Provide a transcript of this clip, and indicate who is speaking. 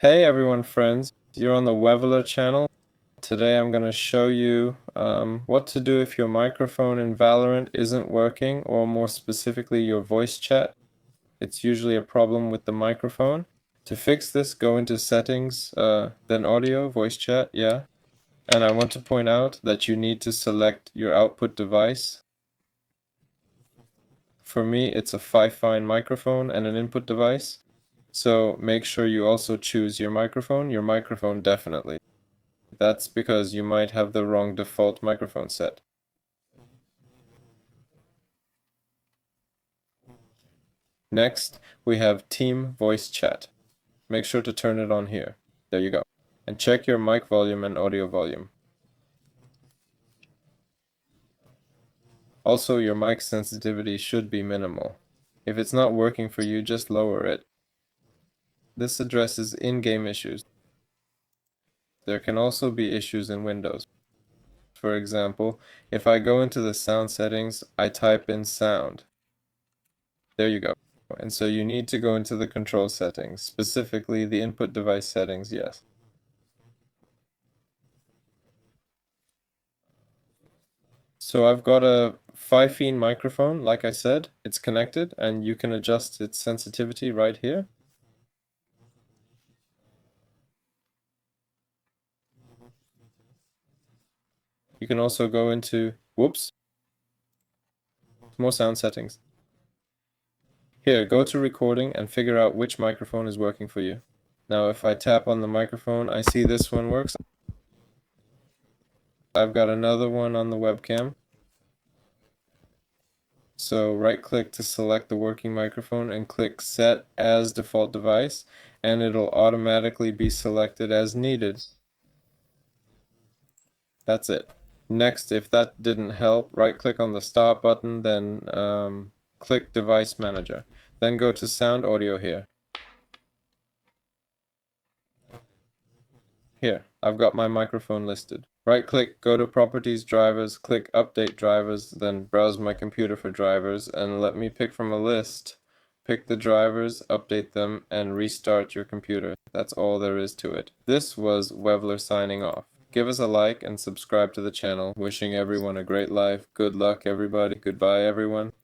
Speaker 1: Hey everyone, friends. You're on the Weveler channel. Today I'm going to show you what to do if your microphone in Valorant isn't working, or more specifically your voice chat. It's usually a problem with the microphone. To fix this, go into settings, then audio, voice chat, yeah. And I want to point out that you need to select your output device. For me, it's a 5-fine microphone and an input device. So make sure you also choose your microphone definitely. That's because you might have the wrong default microphone set. Next, we have Team Voice Chat. Make sure to turn it on here. There you go. And check your mic volume and audio volume. Also, your mic sensitivity should be minimal. If it's not working for you, just lower it. This addresses in-game issues. There can also be issues in Windows. For example, if I go into the sound settings, I type in sound. There you go. And so you need to go into the control settings, specifically the input device settings, yes. So I've got a 5-fine microphone, like I said, it's connected, and you can adjust its sensitivity right here. You can also go into, whoops, more sound settings. Here, go to recording and figure out which microphone is working for you. Now if I tap on the microphone, I see this one works. I've got another one on the webcam. So right-click to select the working microphone and click Set as Default Device, and it'll automatically be selected as needed. That's it. Next, if that didn't help, right-click on the Stop button, then click Device Manager. Then go to Sound Audio here. Here, I've got my microphone listed. Right-click, go to Properties Drivers, click Update Drivers, then browse my computer for drivers, and let me pick from a list. Pick the drivers, update them, and restart your computer. That's all there is to it. This was Weveler signing off. Give us a like and subscribe to the channel. Wishing everyone a great life. Good luck, everybody. Goodbye, everyone.